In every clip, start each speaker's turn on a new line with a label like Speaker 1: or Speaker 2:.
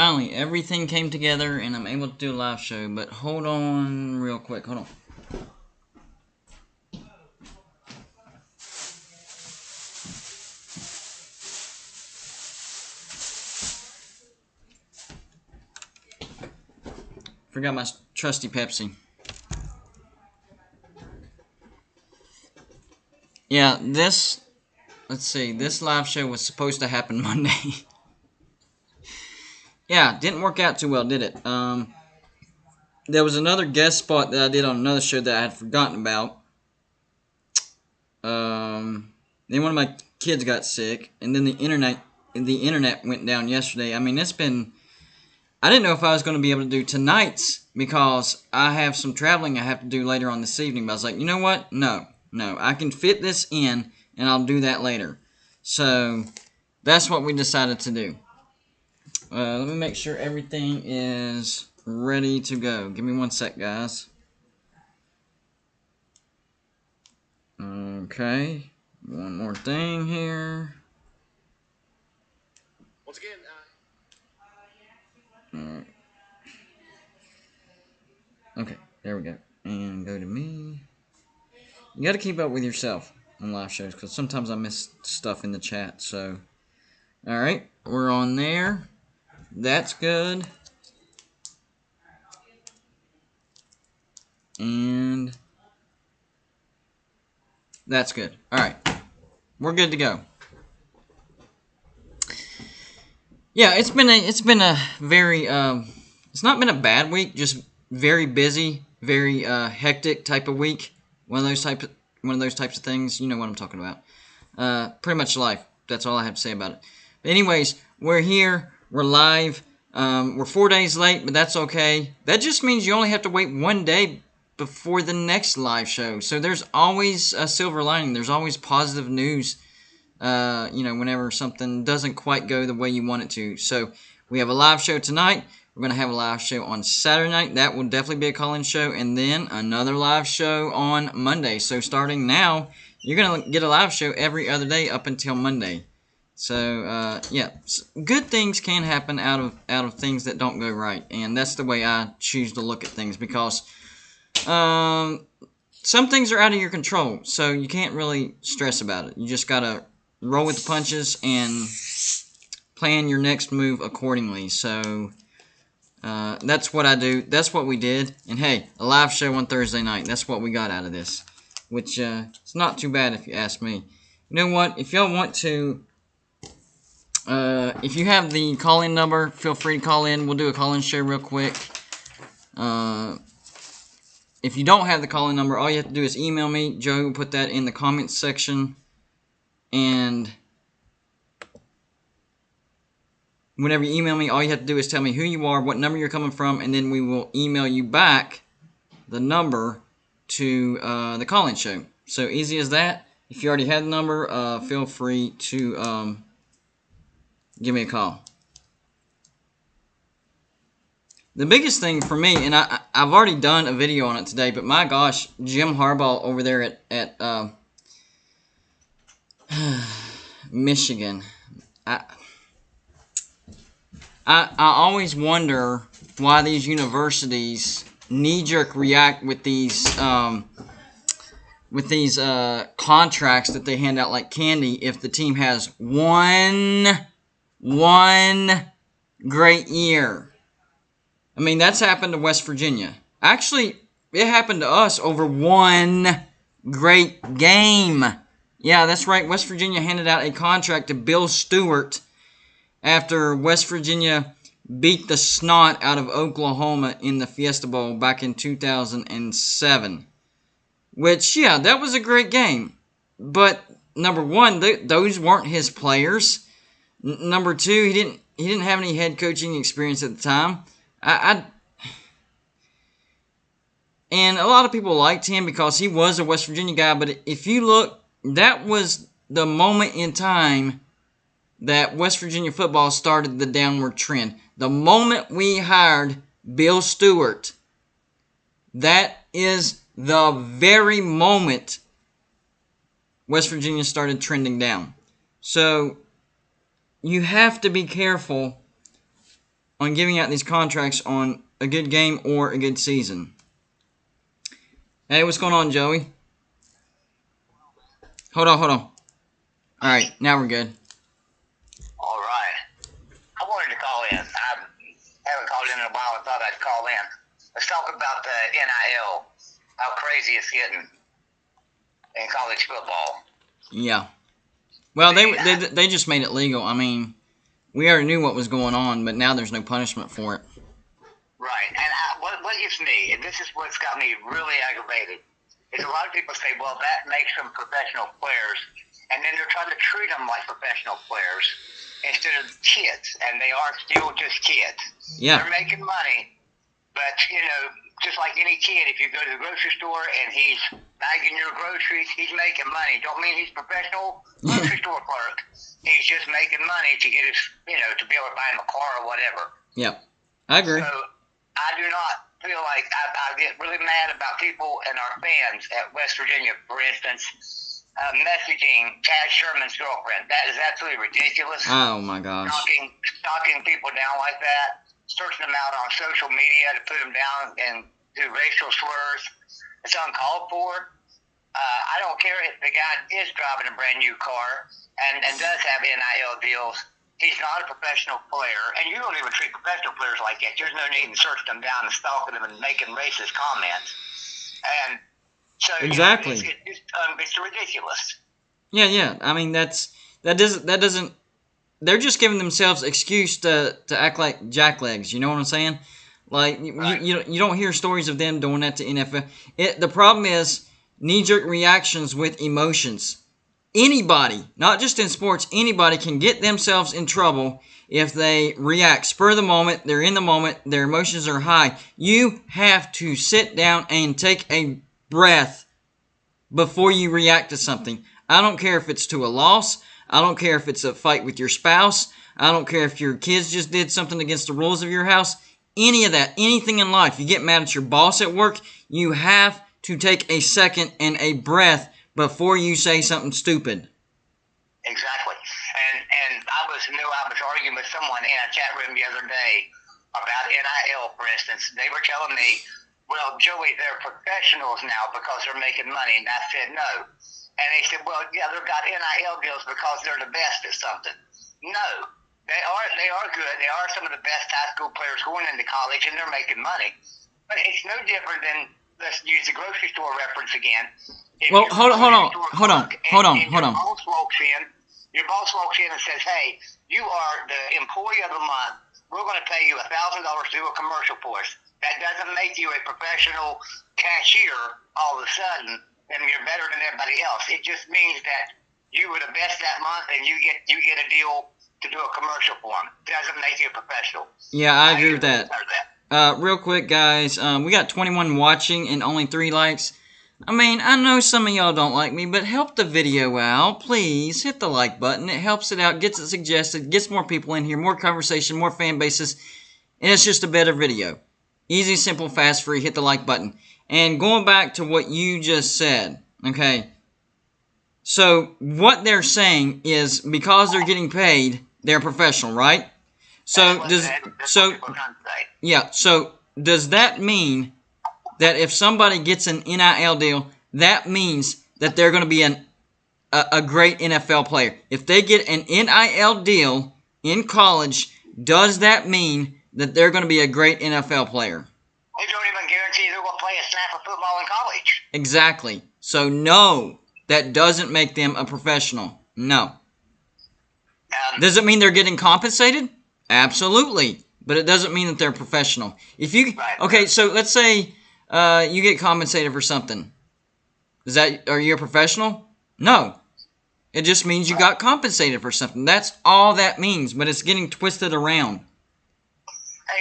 Speaker 1: Finally, everything came together and I'm able to do a live show, but hold on real quick. Hold on. Forgot my trusty Pepsi. Yeah, let's see, this live show was supposed to happen Monday. Yeah, didn't work out too well, did it? There was another guest spot that I did on another show that I had forgotten about. Then one of my kids got sick, and then the internet went down yesterday. I mean, I didn't know if I was going to be able to do tonight's because I have some traveling I have to do later on this evening. But I was like, you know what? No, I can fit this in, and I'll do that later. So that's what we decided to do. Let me make sure everything is ready to go. Give me 1 sec, guys. Okay, one more thing here.
Speaker 2: Once again,
Speaker 1: Alright. Okay, there we go. And go to me. You got to keep up with yourself on live shows because sometimes I miss stuff in the chat. So, alright, we're on there. That's good. And that's good. Alright, we're good to go. Yeah, it's been a very it's not been a bad week, just very busy, very hectic type of week. One of those types of things. You know what I'm talking about. Pretty much life. That's all I have to say about it. But anyways, we're here. We're live. We're 4 days late, but that's okay. That just means you only have to wait 1 day before the next live show. So there's always a silver lining. There's always positive news. Whenever something doesn't quite go the way you want it to. So we have a live show tonight. We're going to have a live show on Saturday night. That will definitely be a call-in show. And then another live show on Monday. So starting now, you're going to get a live show every other day up until Monday. So, good things can happen out of things that don't go right. And that's the way I choose to look at things because some things are out of your control. So you can't really stress about it. You just got to roll with the punches and plan your next move accordingly. So that's what I do. That's what we did. And hey, a live show on Thursday night. That's what we got out of this. Which it's not too bad if you ask me. You know what? If y'all want to, if you have the call-in number, feel free to call in. We'll do a call-in show real quick. If you don't have the call-in number, all you have to do is email me. Joe will put that in the comments section. And whenever you email me, all you have to do is tell me who you are, what number you're coming from, and then we will email you back the number to the call-in show. So easy as that. If you already had the number, feel free to give me a call. The biggest thing for me, and I've already done a video on it today, but my gosh, Jim Harbaugh over there at Michigan. I always wonder why these universities knee-jerk react with these contracts that they hand out like candy if the team has one great year. I mean, that's happened to West Virginia. Actually, it happened to us over one great game. Yeah, that's right. West Virginia handed out a contract to Bill Stewart after West Virginia beat the snot out of Oklahoma in the Fiesta Bowl back in 2007. Which, yeah, that was a great game. But, number one, those weren't his players. Number two, he didn't have any head coaching experience at the time. And a lot of people liked him because he was a West Virginia guy. But if you look, that was the moment in time that West Virginia football started the downward trend. The moment we hired Bill Stewart, that is the very moment West Virginia started trending down. So you have to be careful on giving out these contracts on a good game or a good season. Hey, what's going on, Joey? Hold on. All right, now we're good.
Speaker 2: All right. I wanted to call in. I haven't called in a while. I thought I'd call in. Let's talk about the NIL. How crazy it's getting in college football.
Speaker 1: Yeah. Well, they just made it legal. I mean, we already knew what was going on, but now there's no punishment for it.
Speaker 2: Right. And what gets me, and this is what's got me really aggravated, is a lot of people say, well, that makes them professional players, and then they're trying to treat them like professional players instead of kids, and they are still just kids.
Speaker 1: Yeah.
Speaker 2: They're making money, but, just like any kid, if you go to the grocery store and he's bagging your groceries, he's making money. Don't mean he's a professional grocery store clerk. He's just making money to get his, to be able to buy him a car or whatever.
Speaker 1: Yep. I agree.
Speaker 2: So I do not feel like I get really mad about people and our fans at West Virginia, for instance, messaging Chad Sherman's girlfriend. That is absolutely ridiculous.
Speaker 1: Oh, my gosh.
Speaker 2: Stalking people down like that, searching them out on social media to put them down and do racial slurs. It's uncalled for. I don't care if the guy is driving a brand new car and does have NIL deals. He's not a professional player, and you don't even treat professional players like that. There's no need in searching them down and stalking them and making racist comments. And so
Speaker 1: exactly,
Speaker 2: it's ridiculous.
Speaker 1: Yeah. I mean, that doesn't. They're just giving themselves excuse to act like jacklegs. You know what I'm saying? Like
Speaker 2: right.
Speaker 1: you don't hear stories of them doing that to NFL. The problem is knee-jerk reactions with emotions. Anybody, not just in sports, anybody can get themselves in trouble if they react. Spur of the moment, they're in the moment, their emotions are high. You have to sit down and take a breath before you react to something. I don't care if it's to a loss. I don't care if it's a fight with your spouse. I don't care if your kids just did something against the rules of your house. Any of that, anything in life. You get mad at your boss at work, you have to take a second and a breath before you say something stupid.
Speaker 2: Exactly. And I was arguing with someone in a chat room the other day about NIL, for instance. They were telling me, well, Joey, they're professionals now because they're making money. And I said, no. And they said, well, yeah, they've got NIL deals because they're the best at something. No. They are good. They are some of the best high school players going into college, and they're making money. But it's no different than, let's use the grocery store reference again.
Speaker 1: Well, hold on.
Speaker 2: Your boss walks in and says, hey, you are the employee of the month. We're going to pay you $1,000 to do a commercial for us. That doesn't make you a professional cashier all of a sudden, and you're better than everybody else. It just means that you were the best that month, and you get a deal to do a commercial for them. Doesn't make you a professional.
Speaker 1: Yeah, I agree with that. Real quick, guys, we got 21 watching and only 3 likes. I mean, I know some of y'all don't like me, but help the video out. Please hit the like button. It helps it out, gets it suggested, gets more people in here, more conversation, more fan bases, and it's just a better video. Easy, simple, fast, free. Hit the like button. And going back to what you just said, okay, so what they're saying is because they're getting paid, they're professional, right? So does that mean that if somebody gets an NIL deal, that means that they're going to be a great NFL player? If they get an NIL deal in college, does that mean that they're going to be a great NFL player?
Speaker 2: They don't even guarantee they're going to play a snap of football in college.
Speaker 1: Exactly. So no, that doesn't make them a professional. No. Does it mean they're getting compensated? Absolutely. But it doesn't mean that they're professional. Okay, so let's say you get compensated for something. Are you a professional? No. It just means you got compensated for something. That's all that means, but it's getting twisted around.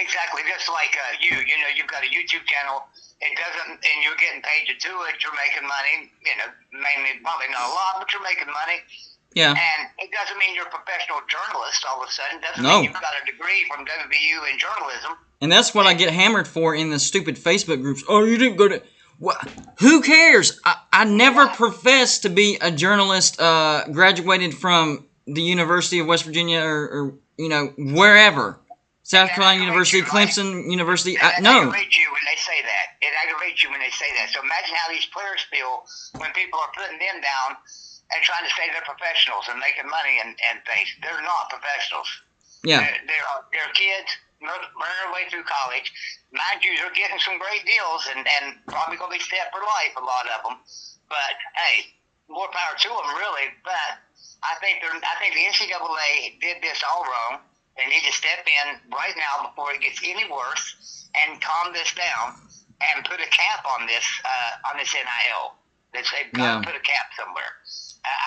Speaker 2: Exactly. Just like you've got a YouTube channel. It doesn't, and you're getting paid to do it. You're making money. Mainly, probably not a lot, but you're making money.
Speaker 1: Yeah.
Speaker 2: And it doesn't mean you're a professional journalist all of a sudden. It doesn't mean you've got a degree from WVU in journalism.
Speaker 1: And that's what I get hammered for in the stupid Facebook groups. Oh, you didn't go to... What? Who cares? I never professed to be a journalist, graduated from the University of West Virginia or wherever. South Carolina University,
Speaker 2: Right?
Speaker 1: Clemson University.
Speaker 2: That
Speaker 1: No.
Speaker 2: aggravates you when they say that. It aggravates you when they say that. So imagine how these players feel when people are putting them down and trying to say they're professionals and making money and things. They're not professionals.
Speaker 1: Yeah.
Speaker 2: They're kids running their way through college. Mind you, they're getting some great deals and probably going to be set for life, a lot of them. But, hey, more power to them, really. But I think the NCAA did this all wrong. They need to step in right now before it gets any worse and calm this down and put a cap on this NIL. They've got to put a cap somewhere.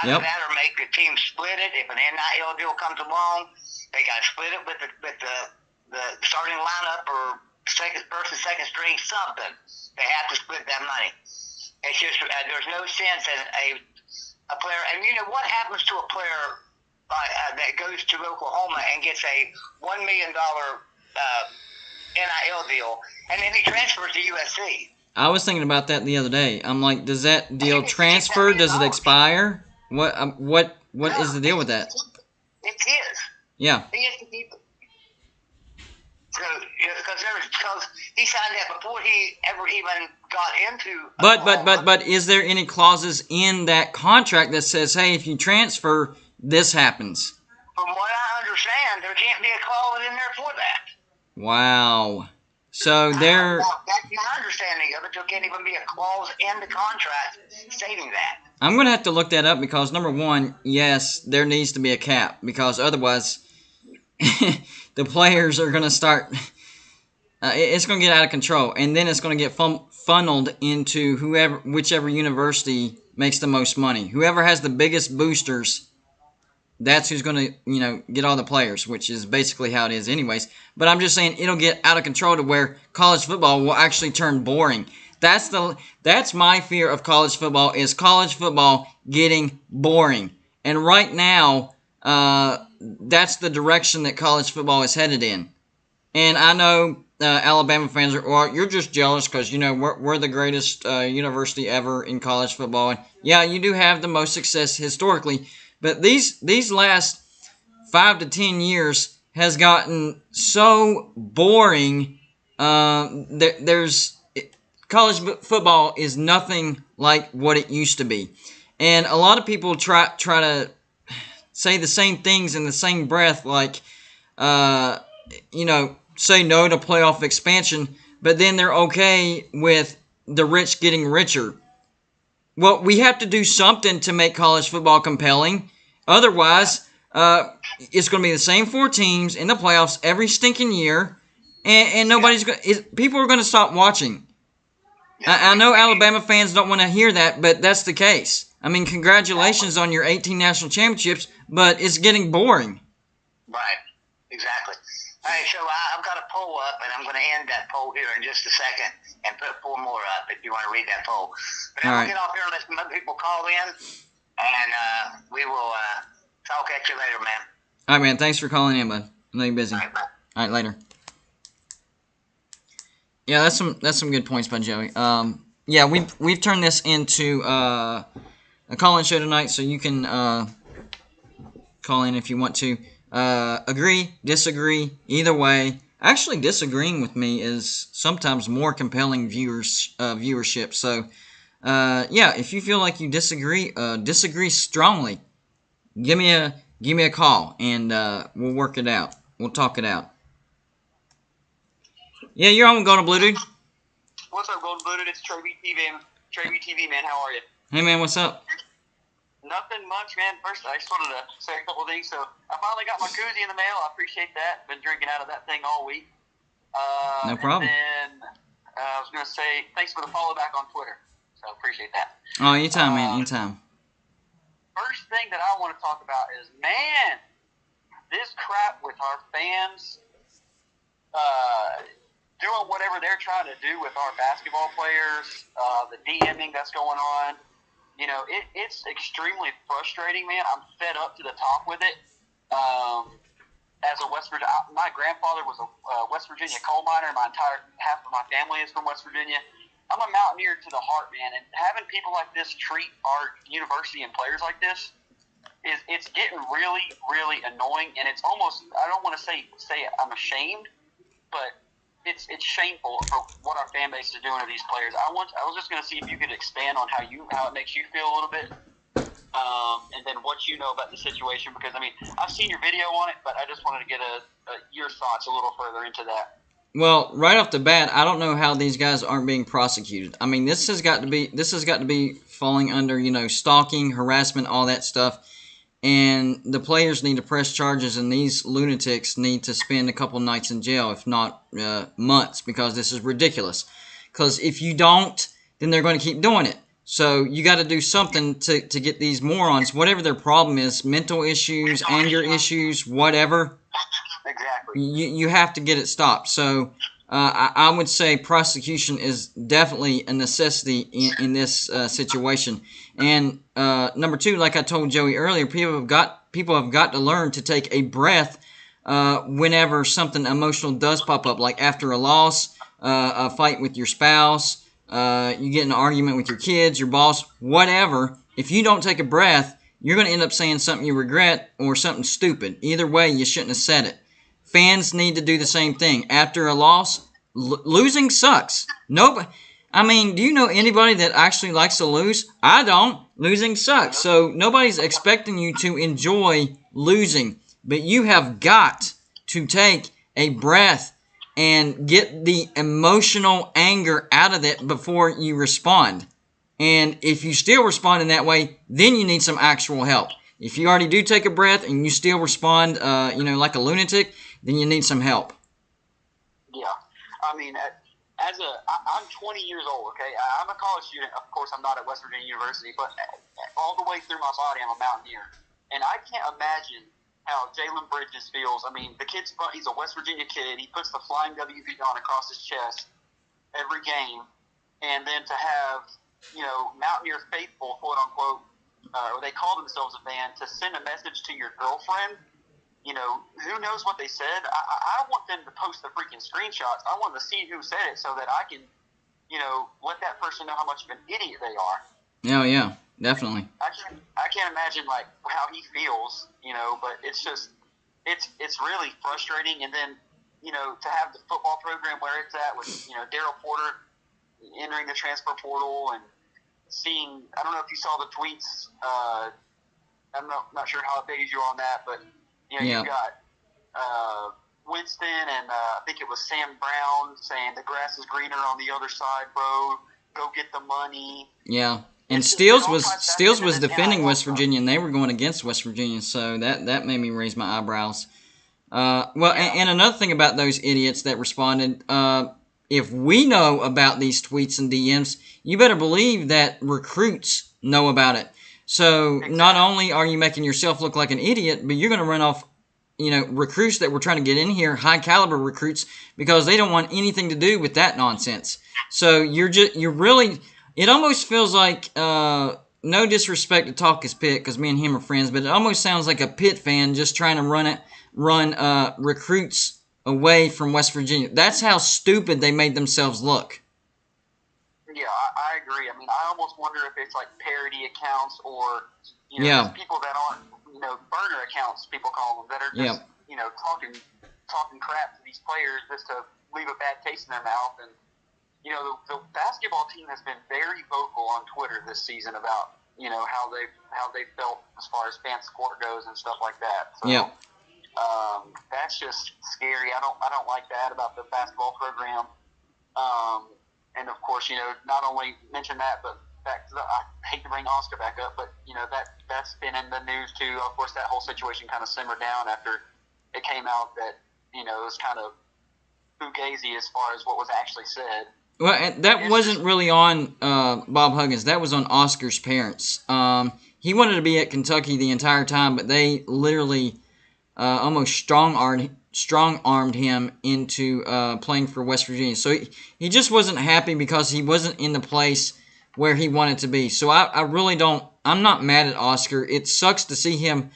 Speaker 2: Either that or make the team split it. If an NIL deal comes along, they got to split it with the starting lineup or first and second string, something. They have to split that money. It's just there's no sense in a player. And you know what happens to a player that goes to Oklahoma and gets a $1 million NIL deal, and then he transfers to USC.
Speaker 1: I was thinking about that the other day. I'm like, does that deal transfer? Does it expire? What is the deal with that?
Speaker 2: It's his.
Speaker 1: Yeah.
Speaker 2: He has to keep it. So, because he signed that before he ever even got into.
Speaker 1: But is there any clauses in that contract that says, hey, if you transfer, this happens?
Speaker 2: From what I understand, there can't be a clause in there for that.
Speaker 1: Wow. So there.
Speaker 2: That's my understanding of it. There can't even be a clause in the contract stating that.
Speaker 1: I'm going to have to look that up because, number one, yes, there needs to be a cap because otherwise the players are going to start it's going to get out of control, and then it's going to get funneled into whichever university makes the most money. Whoever has the biggest boosters, that's who's going to, get all the players, which is basically how it is anyways. But I'm just saying it'll get out of control to where college football will actually turn boring. That's my fear of college football, is college football getting boring. And right now, that's the direction that college football is headed in. And I know Alabama fans you're just jealous because, we're the greatest university ever in college football. And yeah, you do have the most success historically. But these last 5 to 10 years has gotten so boring. College football is nothing like what it used to be. And a lot of people try to say the same things in the same breath, like, say no to playoff expansion, but then they're okay with the rich getting richer. Well, we have to do something to make college football compelling. Otherwise, it's going to be the same 4 teams in the playoffs every stinking year, and people are going to stop watching. I know Alabama fans don't want to hear that, but that's the case. I mean, congratulations on your 18 national championships, but it's getting boring.
Speaker 2: Right, exactly. All right, so I've got a poll up, and I'm going to end that poll here in just a second and put 4 more up if you want to read that poll. But I'm going to get off here and let some other people call in, and we will talk at you later, man.
Speaker 1: All right, man. Thanks for calling in, bud. I know you're busy.
Speaker 2: All right, bye.
Speaker 1: All right, later. Yeah, that's some good points by Joey. Yeah, we've turned this into a call-in show tonight, so you can call in if you want to. Agree, disagree, either way. Actually, disagreeing with me is sometimes more compelling viewership. So, yeah, if you feel like you disagree strongly, give me a call and we'll work it out. We'll talk it out. Yeah, you're on Golden Blue Dude.
Speaker 3: What's up, Golden Blue Dude? It's Trey TV, man. How are you?
Speaker 1: Hey, man, what's up?
Speaker 3: Nothing much, man. First, I just wanted to say a couple of things. So, I finally got my koozie in the mail. I appreciate that. Been drinking out of that thing all week.
Speaker 1: No problem.
Speaker 3: And then I was going to say thanks for the follow back on Twitter. So, appreciate that.
Speaker 1: Oh, anytime, man. Anytime.
Speaker 3: First thing that I want to talk about is, man, this crap with our fans doing whatever they're trying to do with our basketball players, the DMing that's going on. It's extremely frustrating, man. I'm fed up to the top with it. As a West Virginia, my grandfather was a West Virginia coal miner. Half of my family is from West Virginia. I'm a Mountaineer to the heart, man. And having people like this treat our university and players like this is it's getting really, really annoying, and it's almost, I don't want to say I'm ashamed, but it's shameful for what our fan base is doing to these players. I was just going to see if you could expand on how it makes you feel a little bit, and then what you know about the situation, because I mean I've seen your video on it, but I just wanted to get your thoughts a little further into that.
Speaker 1: Well, right off the bat, I don't know how these guys aren't being prosecuted. I mean, this has got to be falling under, stalking, harassment, all that stuff. And the players need to press charges, and these lunatics need to spend a couple nights in jail, if not months, because this is ridiculous. Because if you don't, then they're going to keep doing it. So you got to do something to get these morons, whatever their problem is, mental issues, anger issues, whatever.
Speaker 3: Exactly.
Speaker 1: You have to get it stopped. So I would say prosecution is definitely a necessity in this situation. And number two, like I told Joey earlier, people have got to learn to take a breath whenever something emotional does pop up, like after a loss, a fight with your spouse, you get in an argument with your kids, your boss, whatever. If you don't take a breath, you're going to end up saying something you regret or something stupid. Either way, you shouldn't have said it. Fans need to do the same thing. After a loss, losing sucks. Nobody. I mean, do you know anybody that actually likes to lose? I don't. Losing sucks. So nobody's expecting you to enjoy losing. But you have got to take a breath and get the emotional anger out of it before you respond. And if you still respond in that way, then you need some actual help. If you already do take a breath and you still respond, like a lunatic, then you need some help.
Speaker 3: Yeah. I mean, I'm 20 years old, okay? I'm a college student. Of course, I'm not at West Virginia University, but all the way through my body, I'm a Mountaineer. And I can't imagine how Jalen Bridges feels. I mean, he's a West Virginia kid. He puts the flying WV on across his chest every game. And then to have, Mountaineer faithful, quote unquote, or they call themselves a band, to send a message to your girlfriend, who knows what they said? I want them to post the freaking screenshots. I want to see who said it so that I can, let that person know how much of an idiot they are.
Speaker 1: Oh, yeah, definitely.
Speaker 3: I can't imagine, like, how he feels, but it's just, it's really frustrating. And then, to have the football program where it's at with, Daryl Porter entering the transfer portal and seeing, I don't know if you saw the tweets, I'm not sure how big you are on that, but you got Winston and I think it was Sam Brown saying the grass is greener on the other side, bro. Go get the money.
Speaker 1: Yeah, and Steele was defending West Virginia, and they were going against West Virginia, so that made me raise my eyebrows. And another thing about those idiots that responded, if we know about these tweets and DMs, you better believe that recruits know about it. So not only are you making yourself look like an idiot, but you're going to run off, recruits that were trying to get in here, high caliber recruits, because they don't want anything to do with that nonsense. So you're really, it almost feels like, no disrespect to Talk is Pitt, because me and him are friends, but it almost sounds like a Pitt fan just trying to run recruits away from West Virginia. That's how stupid they made themselves look.
Speaker 3: Yeah, I agree. I mean, I almost wonder if it's like parody accounts or, people that aren't, burner accounts, people call them, that are just, talking crap to these players just to leave a bad taste in their mouth. And, the basketball team has been very vocal on Twitter this season about, how they felt as far as fan support goes and stuff like that. So, that's just scary. I don't like that about the basketball program. And of course, not only mention that, but back to I hate to bring Oscar back up, but that's been in the news too. Of course, that whole situation kind of simmered down after it came out that it was kind of fugazi as far as what was actually said.
Speaker 1: Well, and that wasn't really on Bob Huggins. That was on Oscar's parents. He wanted to be at Kentucky the entire time, but they literally almost strong-armed him into playing for West Virginia. So he just wasn't happy because he wasn't in the place where he wanted to be. So I really don't – I'm not mad at Oscar. It sucks to see him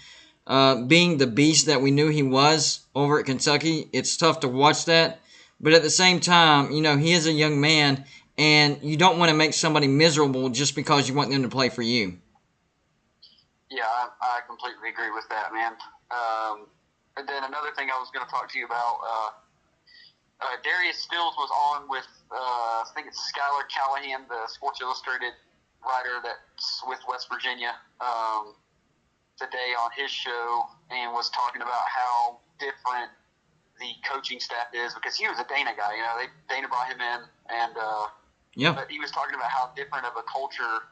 Speaker 1: being the beast that we knew he was over at Kentucky. It's tough to watch that. But at the same time, he is a young man, and you don't want to make somebody miserable just because you want them to play for you.
Speaker 3: Yeah, I completely agree with that, man. And then another thing I was going to talk to you about, Darius Stills was on with, I think it's Skylar Callahan, the Sports Illustrated writer that's with West Virginia, today on his show, and was talking about how different the coaching staff is, because he was a Dana guy. You know, Dana brought him in, and
Speaker 1: Yeah.
Speaker 3: but he was talking about how different of a culture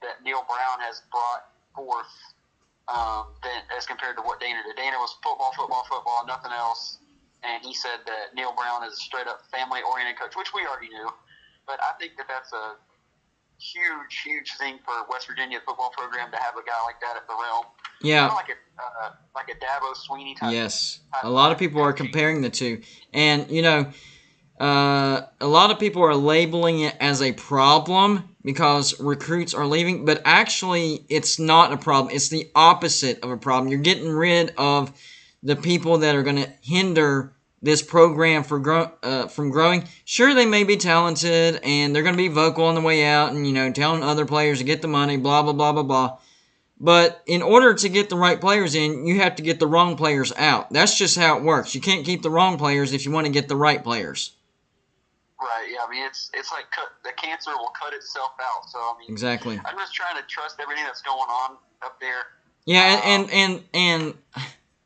Speaker 3: that Neil Brown has brought forth than, as compared to what Dana did. Dana was football, nothing else. And he said that Neil Brown is a straight-up family-oriented coach, which we already knew. But I think that that's a huge, huge thing for West Virginia football program to have a guy like that at the realm.
Speaker 1: Yeah.
Speaker 3: Kind of like a Dabo Sweeney type.
Speaker 1: Yes. A lot of people are comparing the two. And, you know, a lot of people are labeling it as a problem because recruits are leaving, but actually it's not a problem. It's the opposite of a problem. You're getting rid of the people that are going to hinder this program from growing. Sure, they may be talented and they're going to be vocal on the way out and, you know, telling other players to get the money, blah, blah, blah, blah, blah. But in order to get the right players in, you have to get the wrong players out. That's just how it works. You can't keep the wrong players if you want to get the right players.
Speaker 3: Right, yeah, I mean, it's like the cancer will cut itself out. So, I mean,
Speaker 1: Exactly.
Speaker 3: I'm just trying to trust everything that's going on up there.
Speaker 1: Yeah, and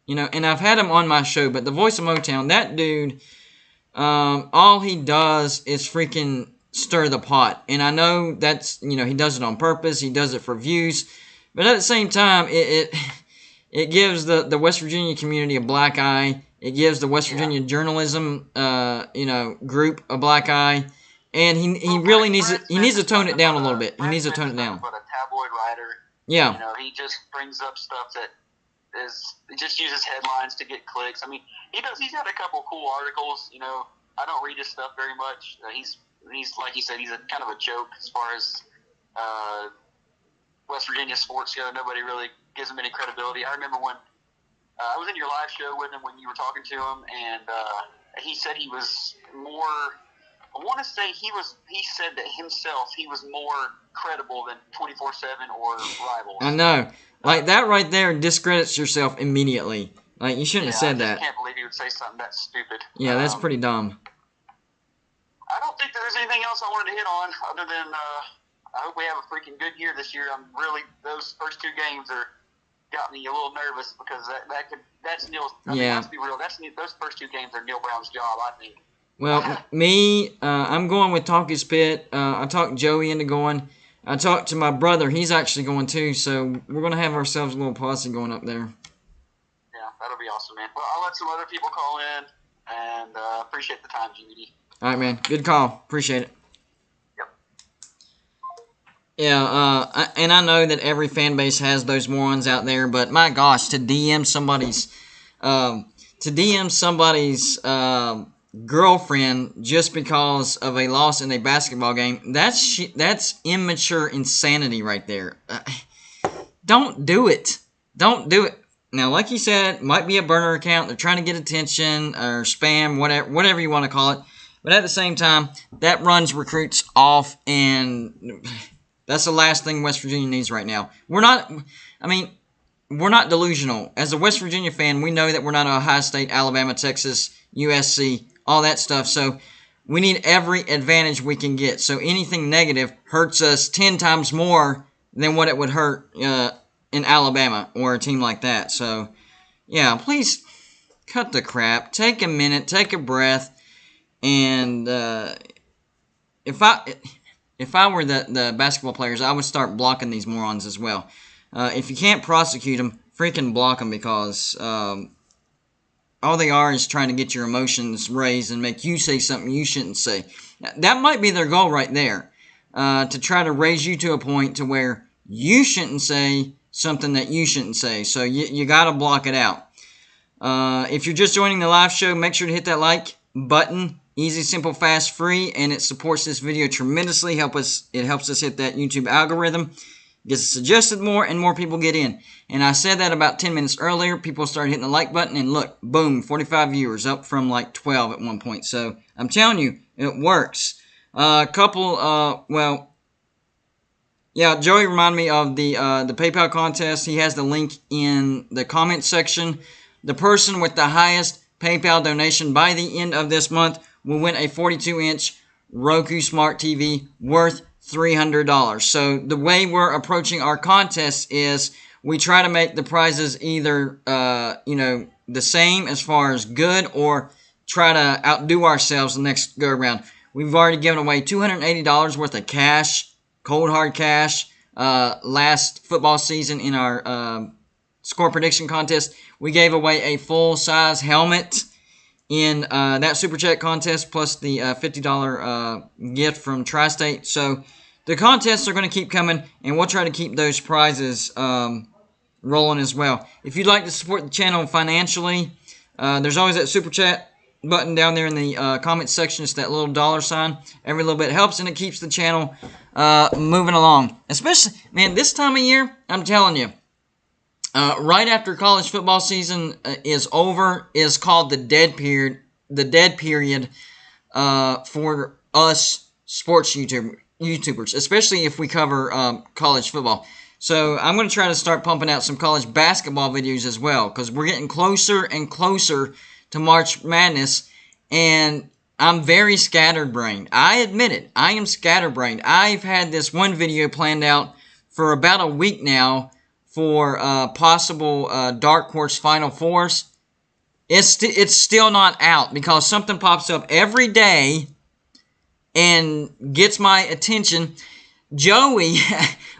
Speaker 1: you know, and I've had him on my show, but the voice of Motown, that dude, all he does is freaking stir the pot. And I know that's, you know, he does it on purpose. He does it for views. But at the same time, it gives the West Virginia community a black eye. It gives the West Virginia journalism, you know, group a black eye. And he really needs to tone it down a little bit. He needs to tone it down.
Speaker 3: But a tabloid writer.
Speaker 1: Yeah.
Speaker 3: You know, he just brings up stuff that he just uses headlines to get clicks. I mean, he's got a couple cool articles. You know, I don't read his stuff very much. He's like you said, he's a kind of a joke as far as West Virginia sports go. Nobody really gives him any credibility. I remember when I was in your live show with him when you were talking to him, and he said he was more. I want to say he said that himself he was more credible than 24/7 or Rivals.
Speaker 1: I know. Like, that right there discredits yourself immediately. Like, you shouldn't have said that.
Speaker 3: I can't believe he would say something that stupid.
Speaker 1: Yeah, that's pretty dumb.
Speaker 3: I don't think there's anything else I wanted to hit on other than I hope we have a freaking good year this year. Those first two games got me a little nervous because that's Neil's. Let's be real. Those first two games are Neil Brown's job, I think.
Speaker 1: Well, I'm going with Talkie's Pit. I talked Joey into going. I talked to my brother. He's actually going too, so we're going to have ourselves a little posse going up there.
Speaker 3: Yeah, that'll be awesome, man. Well, I'll let some other people call in, and appreciate the time, GVD.
Speaker 1: All right, man. Good call. Appreciate it.
Speaker 3: Yep.
Speaker 1: Yeah, and I know that every fan base has those morons out there, but my gosh, to DM somebody's girlfriend just because of a loss in a basketball game, that's immature insanity right there. Don't do it. Don't do it. Now, like you said, might be a burner account. They're trying to get attention or spam, whatever you want to call it. But at the same time, that runs recruits off, and that's the last thing West Virginia needs right now. We're not delusional. As a West Virginia fan, we know that we're not Ohio State, Alabama, Texas, USC, all that stuff. So we need every advantage we can get. So anything negative hurts us 10 times more than what it would hurt in Alabama or a team like that. So, yeah, please cut the crap. Take a minute. Take a breath. And if I were the basketball players, I would start blocking these morons as well. If you can't prosecute them, freaking block them, because all they are is trying to get your emotions raised and make you say something you shouldn't say. That might be their goal right there, to try to raise you to a point to where you shouldn't say something that you shouldn't say. So you got to block it out. If you're just joining the live show, make sure to hit that like button. Easy, simple, fast, free, and it supports this video tremendously. It helps us hit that YouTube algorithm. Gets it suggested more, and more people get in. And I said that about 10 minutes earlier. People started hitting the like button, and look, boom, 45 viewers, up from like 12 at one point. So I'm telling you, it works. Yeah, Joey reminded me of the PayPal contest. He has the link in the comment section. The person with the highest PayPal donation by the end of this month will win a 42-inch Roku Smart TV worth $300. So the way we're approaching our contest is we try to make the prizes either the same as far as good, or try to outdo ourselves the next go around. We've already given away $280 worth of cash, cold hard cash, last football season in our score prediction contest. We gave away a full-size helmet in that Super Chat contest, plus the $50 gift from Tri-State. So the contests are going to keep coming, and we'll try to keep those prizes rolling as well. If you'd like to support the channel financially, there's always that Super Chat button down there in the comment section. It's that little dollar sign. Every little bit helps, and it keeps the channel moving along. Especially, man, this time of year, I'm telling you, right after college football season is over, is called the dead period. The dead period for us sports YouTubers, especially if we cover college football. So I'm going to try to start pumping out some college basketball videos as well, because we're getting closer and closer to March Madness, and I'm very scatterbrained. I admit it. I am scatterbrained. I've had this one video planned out for about a week now for possible Dark Horse Final Fours. It's still not out because something pops up every day and gets my attention. Joey,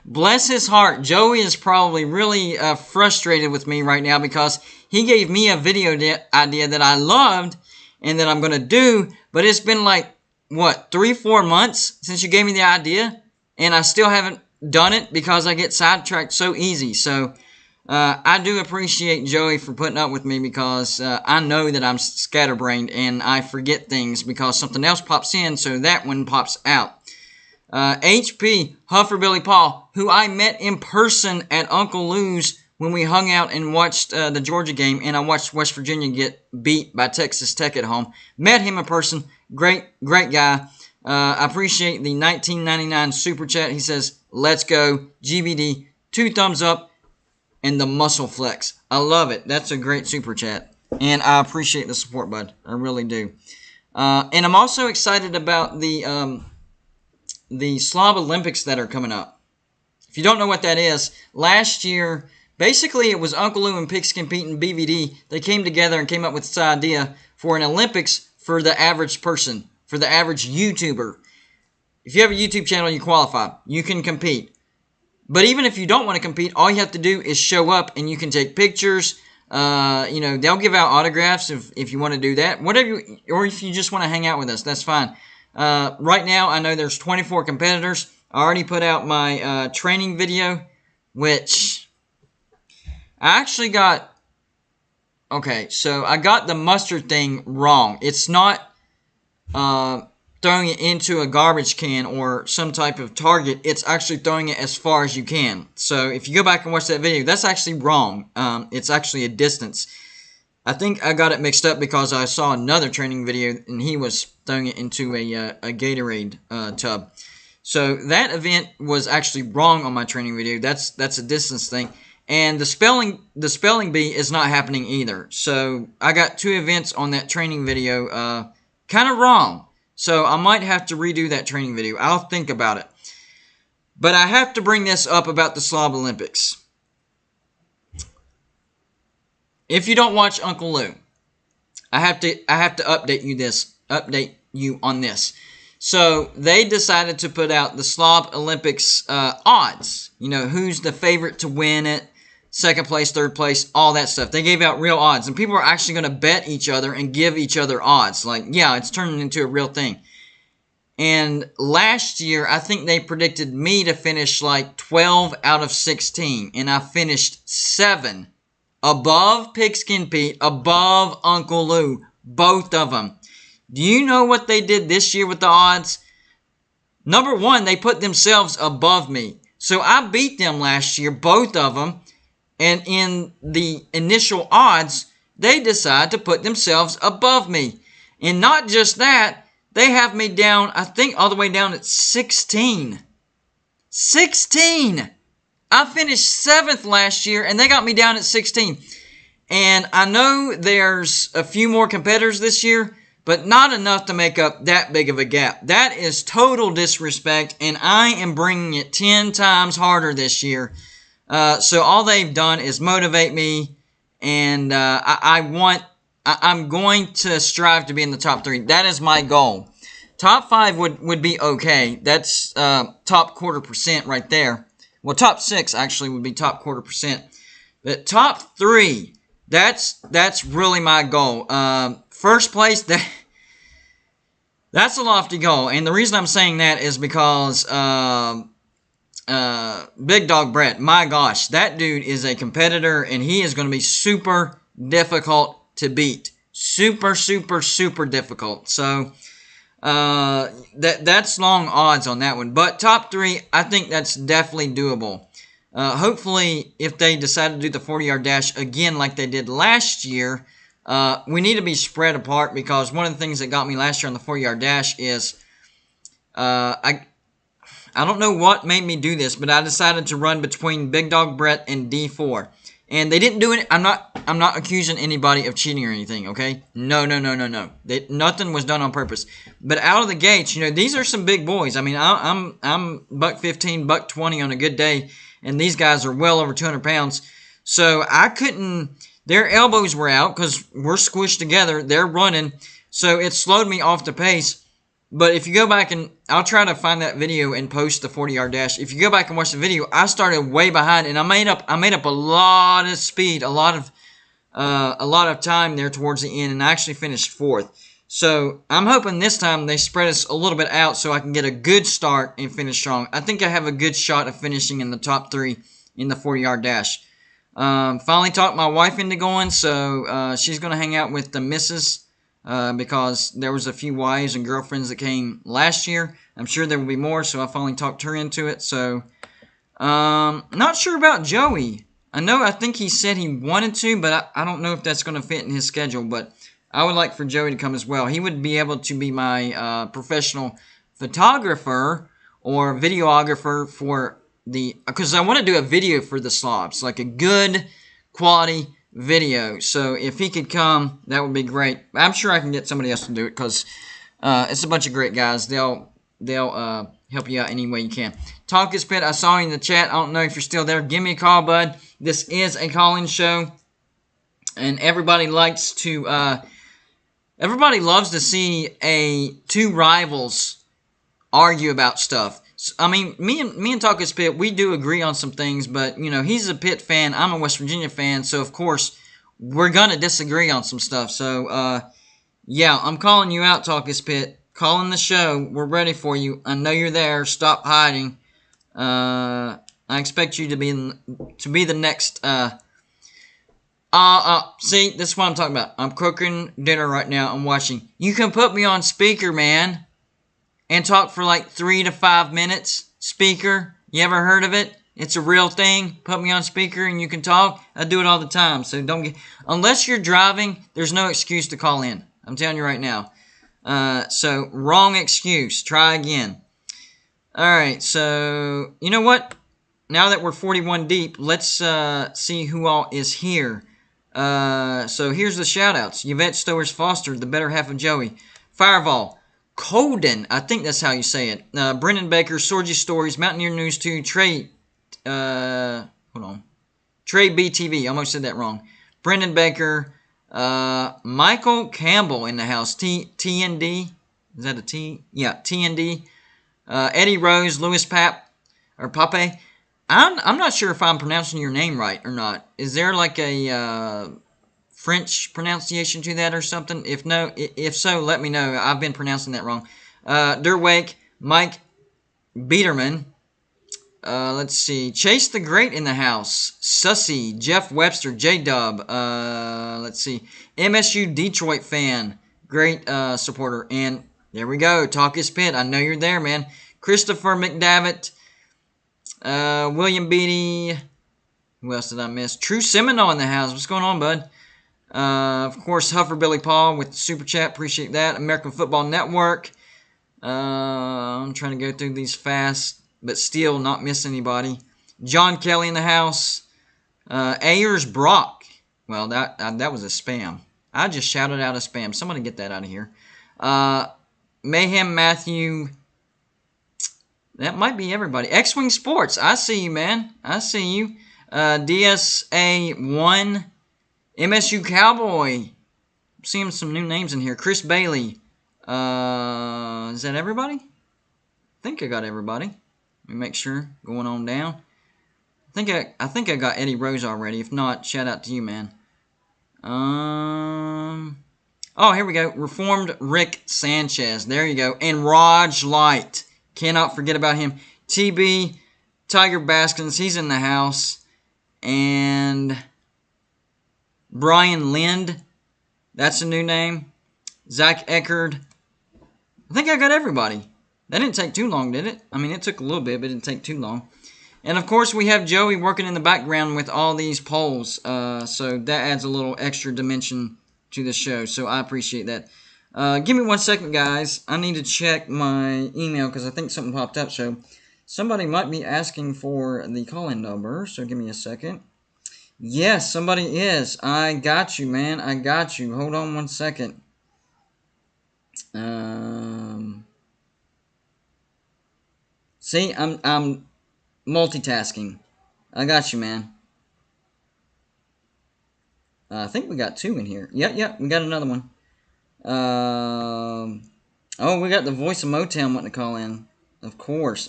Speaker 1: bless his heart, Joey is probably really frustrated with me right now because he gave me a video idea that I loved and that I'm going to do, but it's been like, what, 3-4 months since you gave me the idea, and I still haven't done it because I get sidetracked so easy. So I do appreciate Joey for putting up with me, because I know that I'm scatterbrained and I forget things because something else pops in, so that one pops out. HP, Huffer Billy Paul, who I met in person at Uncle Lou's when we hung out and watched the Georgia game, and I watched West Virginia get beat by Texas Tech at home. Met him in person. Great guy. I appreciate the $19.99 Super Chat. He says, let's go, GBD, 2 thumbs up, and the muscle flex. I love it. That's a great Super Chat, and I appreciate the support, bud. I really do. And I'm also excited about the Slob Olympics that are coming up. If you don't know what that is, last year, basically it was Uncle Lou and Pigskin Pete and BVD. They came together and came up with this idea for an Olympics for the average person, for the average YouTuber. If you have a YouTube channel, you qualify. You can compete. But even if you don't want to compete, all you have to do is show up, and you can take pictures. They'll give out autographs if you want to do that. Whatever, or if you just want to hang out with us, that's fine. Right now, I know there's 24 competitors. I already put out my training video, which I actually got. Okay, so I got the mustard thing wrong. It's not throwing it into a garbage can or some type of target. It's actually throwing it as far as you can. So if you go back and watch that video, that's actually wrong. It's actually a distance. I think I got it mixed up because I saw another training video and he was throwing it into a Gatorade tub. So that event was actually wrong on my training video. That's a distance thing. And the spelling bee is not happening either. So I got 2 events on that training video kind of wrong. So I might have to redo that training video. I'll think about it. But I have to bring this up about the Slob Olympics. If you don't watch Uncle Lou, I have to update you on this. So they decided to put out the Slob Olympics odds. You know, who's the favorite to win it, second place, third place, all that stuff. They gave out real odds, and people are actually going to bet each other and give each other odds. Like, yeah, it's turning into a real thing. And last year, I think they predicted me to finish like 12 out of 16, and I finished 7. Above Pigskin Pete, above Uncle Lou, both of them. Do you know what they did this year with the odds? Number 1, they put themselves above me. So I beat them last year, both of them. And in the initial odds, they decide to put themselves above me. And not just that, they have me down, I think, all the way down at 16. 16. I finished 7th last year, and they got me down at 16. And I know there's a few more competitors this year, but not enough to make up that big of a gap. That is total disrespect, and I am bringing it 10 times harder this year. So all they've done is motivate me, and I'm going to strive to be in the top 3. That is my goal. Top 5 would be okay. That's top 1/4% right there. Well, top 6 actually would be top 1/4%. But top 3, that's really my goal. First place, that's a lofty goal. And the reason I'm saying that is because Big Dog Brett, my gosh, that dude is a competitor, and he is going to be super difficult to beat. Super, super, super difficult. So that's long odds on that one. But top 3, I think that's definitely doable. Hopefully, if they decide to do the 40-yard dash again like they did last year, we need to be spread apart, because one of the things that got me last year on the 40-yard dash is I don't know what made me do this, but I decided to run between Big Dog Brett and D4. And they didn't do it. I'm not accusing anybody of cheating or anything, okay? No. Nothing was done on purpose. But out of the gates, these are some big boys. I mean, I'm $115, $120 on a good day, and these guys are well over 200 pounds. So I couldn't. Their elbows were out because we're squished together. They're running, so it slowed me off the pace. But if you go back, and I'll try to find that video and post the 40-yard dash. If you go back and watch the video, I started way behind, and I made up a lot of speed, a lot of time there towards the end, and I actually finished 4th. So I'm hoping this time they spread us a little bit out so I can get a good start and finish strong. I think I have a good shot of finishing in the top 3 in the 40-yard dash. Finally talked my wife into going, so she's going to hang out with the missus. Because there was a few wives and girlfriends that came last year. I'm sure there will be more, so I finally talked her into it. So, not sure about Joey. I think he said he wanted to, but I don't know if that's going to fit in his schedule. But I would like for Joey to come as well. He would be able to be my professional photographer or videographer for because I want to do a video for the slobs, like a good quality video. So if he could come, that would be great. I'm sure I can get somebody else to do it, because it's a bunch of great guys. They'll help you out any way you can. Talk is Pit, I saw you in the chat. I don't know if you're still there. Give me a call, bud. This is a call-in show, and everybody loves to see two rivals argue about stuff. I mean, me and Talkus Pitt, we do agree on some things, but, he's a Pitt fan, I'm a West Virginia fan, so, of course, we're going to disagree on some stuff. So, yeah, I'm calling you out, Talkus Pitt. Calling the show. We're ready for you. I know you're there. Stop hiding. I expect you to be the next, see, this is what I'm talking about. I'm cooking dinner right now. I'm watching. You can put me on speaker, man, and talk for like 3 to 5 minutes. Speaker, you ever heard of it? It's a real thing. Put me on speaker and you can talk. I do it all the time. So unless you're driving, there's no excuse to call in. I'm telling you right now. So wrong excuse. Try again. All right. So you know what? Now that we're 41 deep, let's see who all is here. So here's the shout outs. Yvette Stowers Foster, the better half of Joey. Fireball. Colden, I think that's how you say it. Brendan Baker, Sorgy Stories, Mountaineer News 2, Trey, Trey BTV, almost said that wrong. Brendan Baker, Michael Campbell in the house, TND, is that a T? Yeah, TND. Eddie Rose, Louis Pape. I'm not sure if I'm pronouncing your name right or not. Is there like a French pronunciation to that or something? If so, let me know. I've been pronouncing that wrong. Derwake, Mike Biederman. Let's see. Chase the Great in the house. Sussy, Jeff Webster, J-Dub. Let's see. MSU Detroit fan. Great supporter. And there we go. Talk is Pit. I know you're there, man. Christopher McDavitt. William Beatty. Who else did I miss? True Seminole in the house. What's going on, bud? Of course, Huffer Billy Paul with the Super Chat. Appreciate that. American Football Network. I'm trying to go through these fast. but still not miss anybody. John Kelly in the house. Ayers Brock. Well, that was a spam. I just shouted out a spam. Somebody get that out of here. Mayhem Matthew. That might be everybody. X-Wing Sports. I see you, man. I see you. DSA1. MSU Cowboy. I'm seeing some new names in here. Chris Bailey. Is that everybody? I think I got everybody. Let me make sure. Going on down. I think I got Eddie Rose already. If not, shout out to you, man. Oh, here we go. Reformed Rick Sanchez. There you go. And Raj Light. Cannot forget about him. TB, Tiger Baskins. He's in the house. And Brian Lind. That's a new name. Zach Eckerd. I think I got everybody. That didn't take too long, did it? I mean, it took a little bit, but it didn't take too long. And, of course, we have Joey working in the background with all these polls. So that adds a little extra dimension to the show. So I appreciate that. Give me 1 second, guys. I need to check my email because I think something popped up. So somebody might be asking for the call-in number. So give me a second. Yes, somebody is. I got you, man. I got you. Hold on 1 second. See, I'm multitasking. I got you, man. I think we got 2 in here. Yep, we got another one. Oh, we got the voice of Motown wanting to call in. Of course.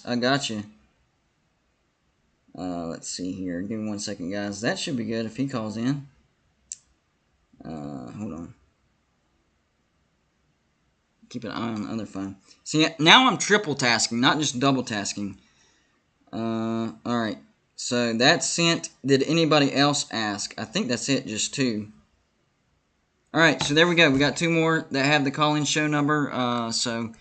Speaker 1: I got you. Let's see here. Give me 1 second, guys. That should be good if he calls in. Hold on. Keep an eye on the other phone. See, now I'm triple tasking, not just double tasking. Alright. So that's sent. Did anybody else ask? I think that's it, just 2. Alright, so there we go. We got 2 more that have the call-in show number. So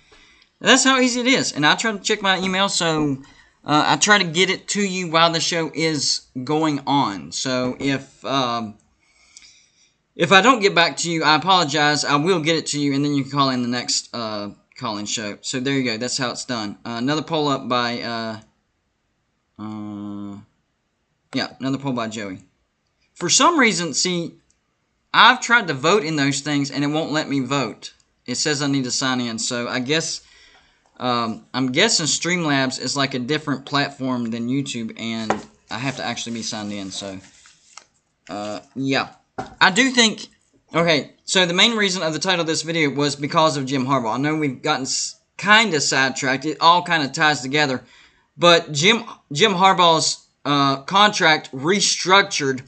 Speaker 1: that's how easy it is. And I try to check my email, so I try to get it to you while the show is going on. So if I don't get back to you, I apologize. I will get it to you, and then you can call in the next call-in show. So there you go. That's how it's done. Another poll up by another poll by Joey. For some reason, see, I've tried to vote in those things, and it won't let me vote. It says I need to sign in. So I guess I'm guessing Streamlabs is like a different platform than YouTube, and I have to actually be signed in. So yeah. I do think, okay, so the main reason of the title of this video was because of Jim Harbaugh. I know we've gotten kind of sidetracked. It all kind of ties together. But Jim Harbaugh's contract restructured,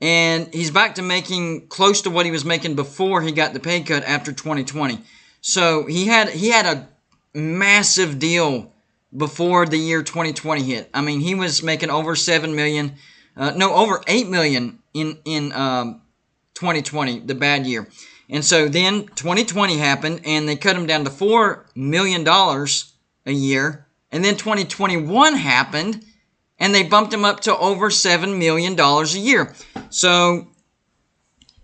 Speaker 1: and he's back to making close to what he was making before he got the pay cut after 2020. So he had a massive deal before the year 2020 hit. I mean, he was making over $7 million, over $8 million in 2020, the bad year. And so then 2020 happened, and they cut him down to $4 million a year. And then 2021 happened, and they bumped him up to over $7 million a year. So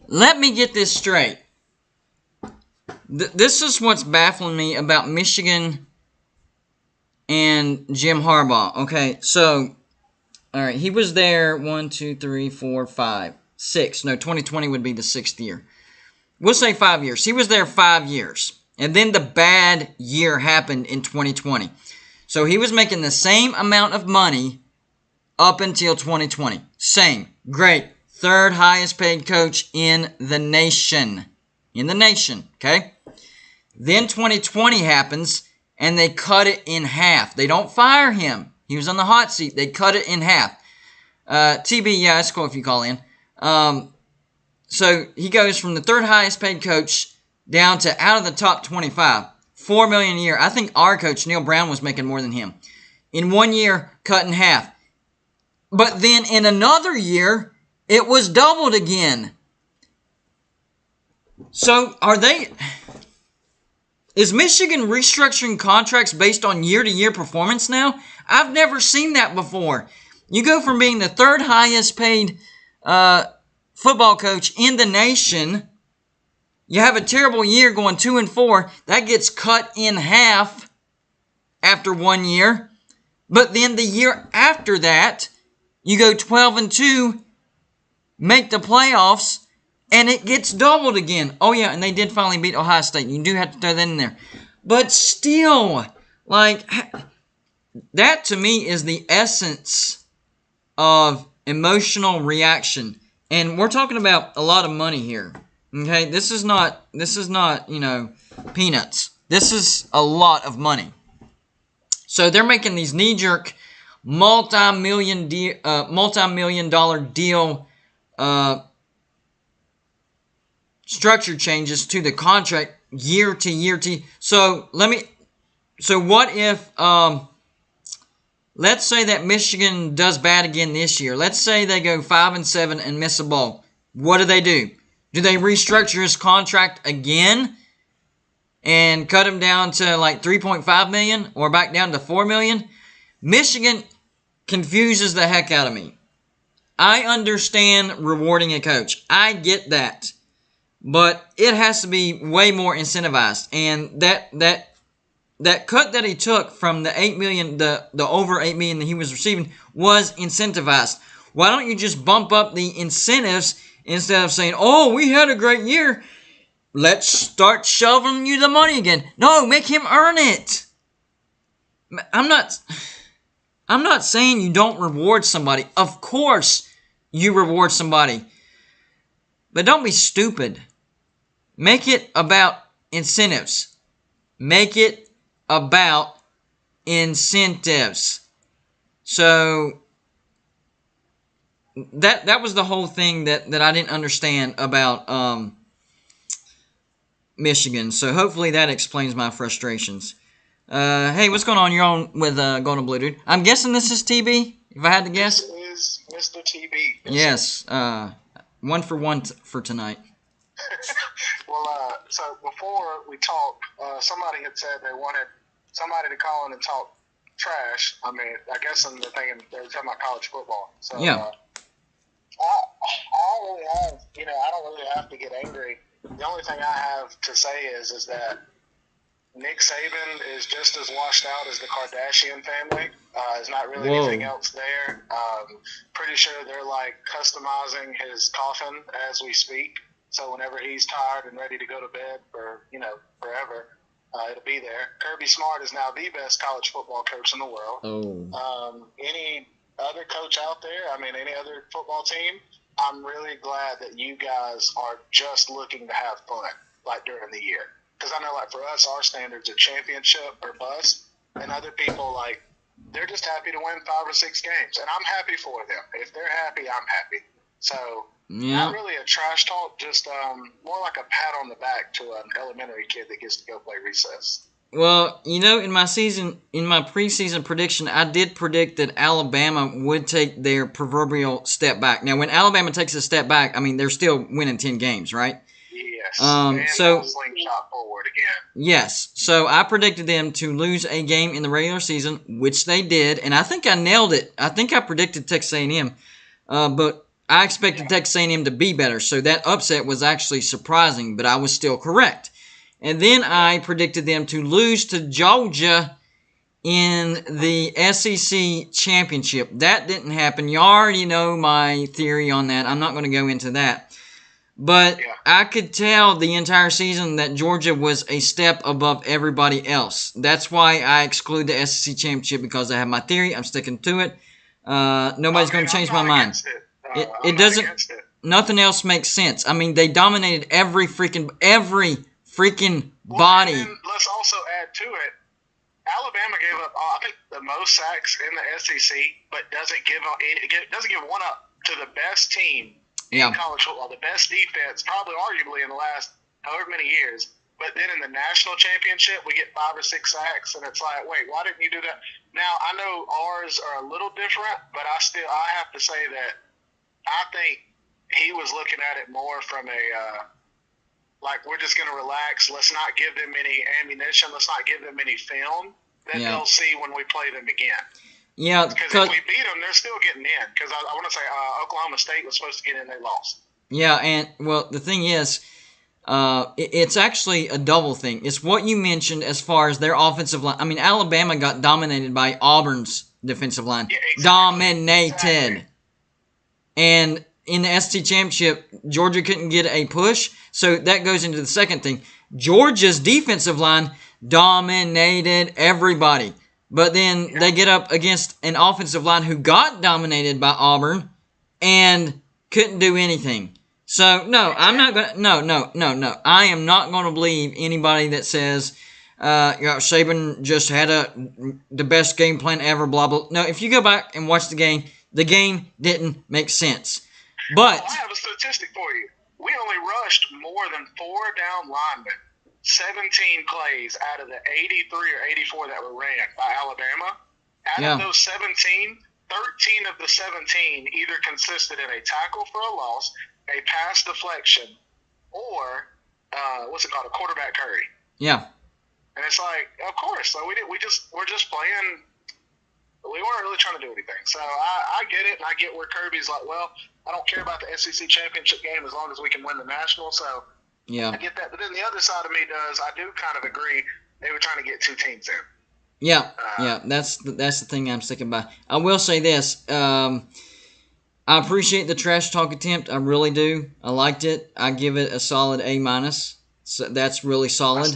Speaker 1: let me get this straight. This is what's baffling me about Michigan and Jim Harbaugh. Okay, so all right, he was there 1, 2, 3, 4, 5, 6. No, 2020 would be the 6th year. We'll say 5 years. He was there 5 years. And then the bad year happened in 2020. So he was making the same amount of money up until 2020. Same. Great. 3rd highest paid coach in the nation. In the nation. Okay? Then 2020 happens, and they cut it in half. They don't fire him. He was on the hot seat. They cut it in half. TB, yeah, that's cool if you call in. So he goes from the 3rd highest paid coach down to out of the top 25. $4 million a year. I think our coach, Neil Brown, was making more than him. In 1 year, cut in half. But then in another year, it was doubled again. So is Michigan restructuring contracts based on year-to-year performance now? I've never seen that before. You go from being the 3rd highest paid football coach in the nation. You have a terrible year going 2-4. That gets cut in half after 1 year. But then the year after that, you go 12-2, make the playoffs, and it gets doubled again. Oh, yeah, and they did finally beat Ohio State. You do have to throw that in there. But still, like, that to me is the essence of emotional reaction. And we're talking about a lot of money here. Okay? This is not, peanuts. This is a lot of money. So they're making these knee-jerk multi-million dollar deal structure changes to the contract year to year to. So what if let's say that Michigan does bad again this year. Let's say they go 5-7 and miss a bowl. What do? Do they restructure his contract again and cut him down to like $3.5 million or back down to $4 million? Michigan confuses the heck out of me. I understand rewarding a coach. I get that. But it has to be way more incentivized. And that cut that he took from the $8 million, the over $8 million that he was receiving was incentivized. Why don't you just bump up the incentives instead of saying, "Oh, we had a great year. Let's start shoving you the money again." No, make him earn it. I'm not saying you don't reward somebody. Of course you reward somebody. But don't be stupid. Make it about incentives. Make it about incentives. So that was the whole thing that I didn't understand about Michigan. So hopefully that explains my frustrations. Hey, what's going on? You're on with Golden Blue Dude. I'm guessing this is TB, if I had to guess.
Speaker 4: This is Mr. TB.
Speaker 1: Yes. 1 for 1 for tonight.
Speaker 4: Well, so before we talk, somebody had said they wanted somebody to call in and talk trash. I mean, I guess they're thinking they were talking about college football. So,
Speaker 1: Yeah.
Speaker 4: I don't really have, I don't really have to get angry. The only thing I have to say is that Nick Saban is just as washed out as the Kardashian family. There's not really anything else there. Pretty sure they're like customizing his coffin as we speak. So whenever he's tired and ready to go to bed for, forever, it'll be there. Kirby Smart is now the best college football coach in the world.
Speaker 1: Oh.
Speaker 4: Any other coach out there, any other football team, I'm really glad that you guys are just looking to have fun, like during the year. Because I know, like, for us, our standards are championship or bust, and other people, like, they're just happy to win 5 or 6 games, and I'm happy for them. If they're happy, I'm happy. So, not really a trash talk, just more like a pat on the back to an elementary kid that gets to go play recess.
Speaker 1: Well, in my preseason prediction, I did predict that Alabama would take their proverbial step back. Now, when Alabama takes a step back, they're still winning 10 games, right?
Speaker 4: Yes.
Speaker 1: So
Speaker 4: slingshot forward again.
Speaker 1: Yes. So I predicted them to lose a game in the regular season, which they did, and I think I nailed it. I think I predicted Texas A&M, but I expected Texas A&M to be better. So that upset was actually surprising, but I was still correct. And then I predicted them to lose to Georgia in the SEC championship. That didn't happen. You already know my theory on that. I'm not going to go into that. But I could tell the entire season that Georgia was a step above everybody else. That's why I exclude the SEC championship, because I have my theory. I'm sticking to it. Nobody's going to change my mind. It doesn't. Nothing else makes sense. They dominated every freaking body.
Speaker 4: And let's also add to it, Alabama gave up, I think, the most sacks in the SEC, but doesn't give one up to the best team in college football, the best defense, probably arguably in the last however many years. But then in the national championship, we get 5 or 6 sacks, and it's like, wait, why didn't you do that? Now, I know ours are a little different, but I have to say that I think he was looking at it more from a we're just going to relax. Let's not give them any ammunition. Let's not give them any film that they'll see when we play them again.
Speaker 1: Yeah,
Speaker 4: because if we beat them, they're still getting in. Because I want to say Oklahoma State was supposed to get in, they lost.
Speaker 1: Yeah, and the thing is, it's actually a double thing. It's what you mentioned as far as their offensive line. Alabama got dominated by Auburn's defensive line.
Speaker 4: Yeah, exactly.
Speaker 1: Dominated.
Speaker 4: Exactly.
Speaker 1: And in the SEC championship, Georgia couldn't get a push. So that goes into the second thing. Georgia's defensive line dominated everybody. But then they get up against an offensive line who got dominated by Auburn and couldn't do anything. So, no, I'm not going to, no. I am not going to believe anybody that says, Saban just had the best game plan ever, blah, blah. No, if you go back and watch the game didn't make sense. But
Speaker 4: I have a statistic for you. We only rushed more than 4 down linemen, 17 plays out of the 83 or 84 that were ran by Alabama. Out of those 17, 13 of the 17 either consisted in a tackle for a loss, a pass deflection, or a quarterback hurry.
Speaker 1: Yeah.
Speaker 4: And it's like, of course, so we're just playing. We weren't really trying to do anything. So I get it, and I get where Kirby's like, well, I don't care about the SEC championship game as long as we can win the national. So
Speaker 1: yeah,
Speaker 4: I get that. But then the other side of me I do kind of agree. They were trying to get 2 teams in.
Speaker 1: Yeah, that's the thing I'm sticking by. I will say this. I appreciate the trash talk attempt. I really do. I liked it. I give it a solid A-. So that's really solid.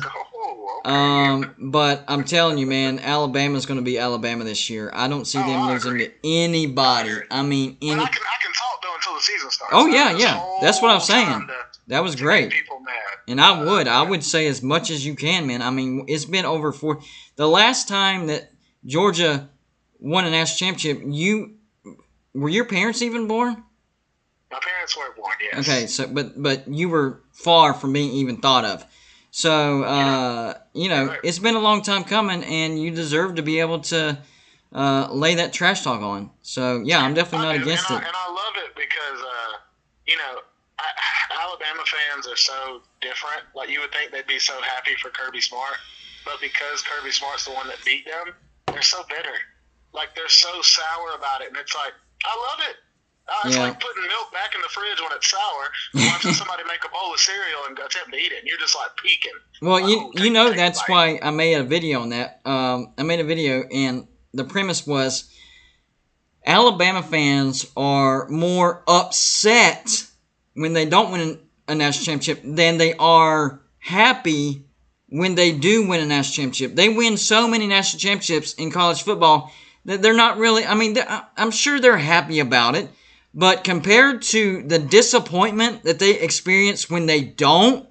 Speaker 1: But I'm telling you, man, Alabama's going to be Alabama this year. I don't see them losing to anybody. I mean,
Speaker 4: I can talk though until the season starts.
Speaker 1: Oh yeah. That's what I'm saying. That was great.
Speaker 4: People mad.
Speaker 1: And I would say as much as you can, man. I mean, it's been over 4. The last time that Georgia won a national championship, were your parents even born?
Speaker 4: My parents were born, yes.
Speaker 1: Okay, so but you were far from being even thought of. So, it's been a long time coming, and you deserve to be able to lay that trash talk on. So, yeah, I'm definitely not against it.
Speaker 4: And I love it because, Alabama fans are so different. Like, you would think they'd be so happy for Kirby Smart, but because Kirby Smart's the one that beat them, they're so bitter. Like, they're so sour about it, and it's like, I love it. It's like putting milk back in the fridge when it's sour and watching somebody make a bowl of cereal and attempt to eat it, and you're just like peeking.
Speaker 1: Well, that's why I made a video on that. I made a video, and the premise was Alabama fans are more upset when they don't win a national championship than they are happy when they do win a national championship. They win so many national championships in college football that they're not really, I'm sure they're happy about it. But compared to the disappointment that they experience when they don't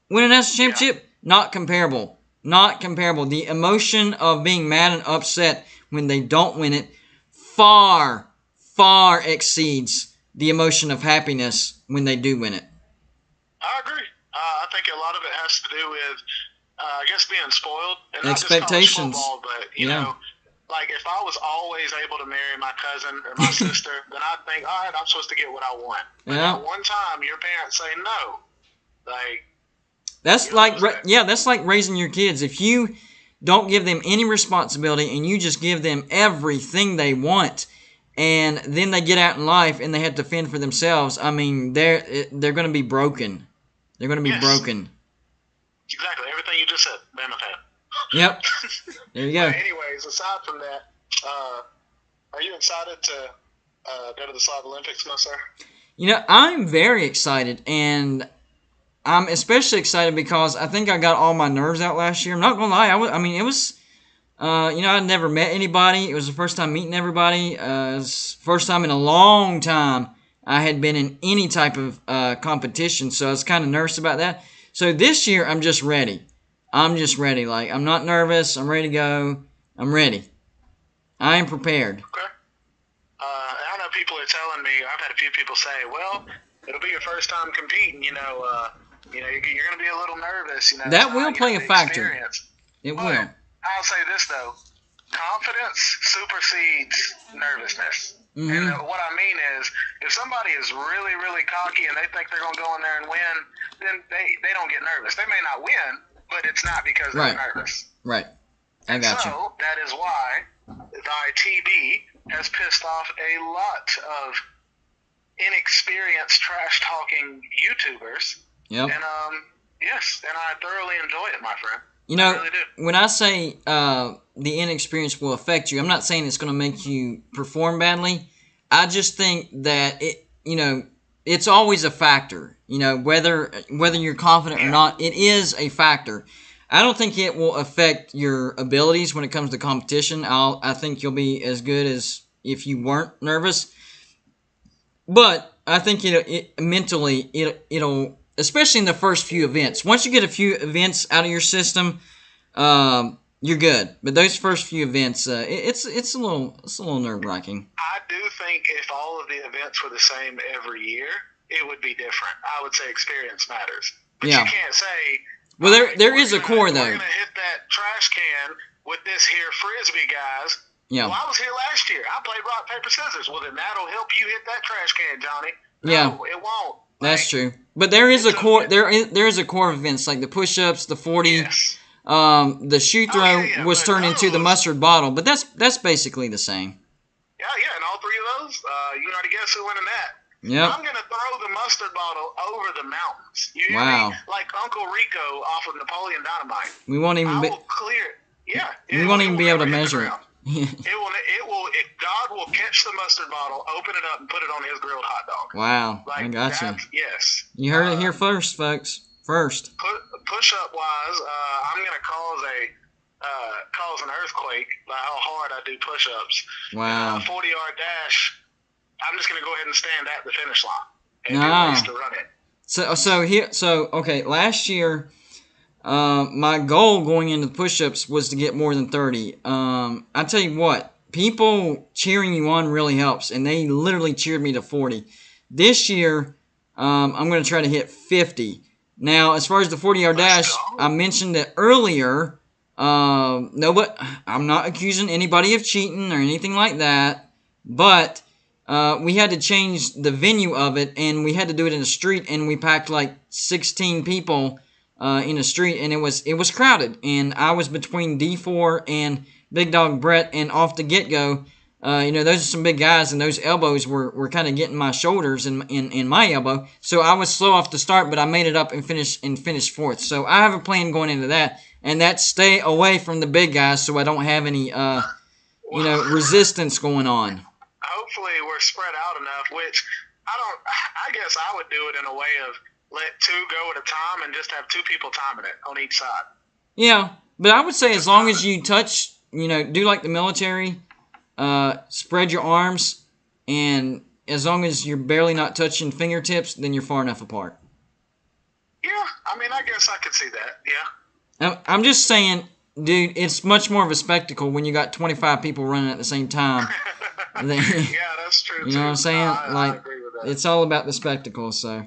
Speaker 1: win a national championship, not comparable. Not comparable. The emotion of being mad and upset when they don't win it far, far exceeds the emotion of happiness when they do win it.
Speaker 4: I agree. I think a lot of it has to do with, I guess, being spoiled. And
Speaker 1: expectations.
Speaker 4: Not just college football, but, you know, like, if I was always able to marry my cousin or my sister, then I'd think, all right, I'm supposed to get what I want. But at one time, your parents say no. Like,
Speaker 1: that's like raising your kids. If you don't give them any responsibility and you just give them everything they want, and then they get out in life and they have to fend for themselves, I mean, they're going to be broken. They're going to be broken.
Speaker 4: Exactly. Everything you just said, Bama fan.
Speaker 1: Yep. There you go.
Speaker 4: Anyways, aside from that, are you excited to go to the Slide Olympics, no, sir?
Speaker 1: I'm very excited, and I'm especially excited because I think I got all my nerves out last year. I'm not going to lie. It was, I'd never met anybody. It was the first time meeting everybody. It was the first time in a long time I had been in any type of competition, so I was kind of nervous about that. So this year, I'm just ready. Like, I'm not nervous. I'm ready to go. I'm ready. I am prepared.
Speaker 4: Okay. I know people are telling me, I've had a few people say, well, it'll be your first time competing, you're going to be a little nervous.
Speaker 1: That will play a factor. It will.
Speaker 4: I'll say this, though. Confidence supersedes nervousness. Mm-hmm. And what I mean is, if somebody is really, really cocky and they think they're going to go in there and win, then they don't get nervous. They may not win, but it's not because they're nervous. Right.
Speaker 1: I got you.
Speaker 4: So that is why thy TB has pissed off a lot of inexperienced trash-talking YouTubers.
Speaker 1: Yep.
Speaker 4: And, yes, and I thoroughly enjoy it, my friend.
Speaker 1: You know, when I say the inexperience will affect you, I'm not saying it's going to make you perform badly. I just think that it's always a factor. Whether you're confident or not, it is a factor. I don't think it will affect your abilities when it comes to competition. I think you'll be as good as if you weren't nervous. But I think mentally it'll, especially in the first few events. Once you get a few events out of your system, you're good. But those first few events, it's a little nerve-wracking.
Speaker 4: I do think if all of the events were the same every year, it would be different. I would say experience matters. But you can't say.
Speaker 1: Well, there is a core though.
Speaker 4: We're gonna hit that trash can with this here frisbee, guys. Yeah. Well, I was here last year. I played rock, paper, scissors. Well, then that'll help you hit that trash can, Johnny. No, it won't.
Speaker 1: That's true. But there is a core. There is a core of events like the push-ups, the 40. Yes. The shoe throw was turned into the mustard bottle, but that's basically the same.
Speaker 4: Yeah, and all three of those, you can already guess who won in that.
Speaker 1: Yep.
Speaker 4: I'm gonna throw the mustard bottle over the mountains. You hear me? Like Uncle Rico off of Napoleon Dynamite.
Speaker 1: We won't even.
Speaker 4: I will clear it. Yeah.
Speaker 1: We won't even be able to measure it.
Speaker 4: God will catch the mustard bottle, open it up, and put it on his grilled hot dog.
Speaker 1: Wow, I got you.
Speaker 4: Yes.
Speaker 1: You heard it here first, folks. First.
Speaker 4: Push-up wise, I'm gonna cause an earthquake by how hard I do push-ups.
Speaker 1: Wow.
Speaker 4: 40-yard dash. I'm just gonna go ahead and stand at the finish line and ways to run it.
Speaker 1: Okay. Last year, my goal going into the push-ups was to get more than 30. I tell you what, people cheering you on really helps, and they literally cheered me to 40. This year, I'm going to try to hit 50. Now, as far as the 40-yard dash, I mentioned it earlier. No, but I'm not accusing anybody of cheating or anything like that. But we had to change the venue of it, and we had to do it in the street, and we packed like 16 people in the street, and it was crowded. And I was between D4 and Big Dog Brett, and off the get-go, those are some big guys, and those elbows were kind of getting my shoulders and my elbow. So I was slow off the start, but I made it up and finished fourth. So I have a plan going into that, and that's stay away from the big guys so I don't have any resistance going on.
Speaker 4: Hopefully we're spread out enough, which I guess I would do it in a way of let two go at a time and just have two people timing it on each side.
Speaker 1: Yeah, but I would say as long as you touch, do like the military, spread your arms, and as long as you're barely not touching fingertips, then you're far enough apart.
Speaker 4: Yeah, I guess I could see that, yeah.
Speaker 1: I'm just saying, dude, it's much more of a spectacle when you got 25 people running at the same time.
Speaker 4: Yeah, that's true.
Speaker 1: You know what I'm saying? I agree with that. It's all about the spectacle, so,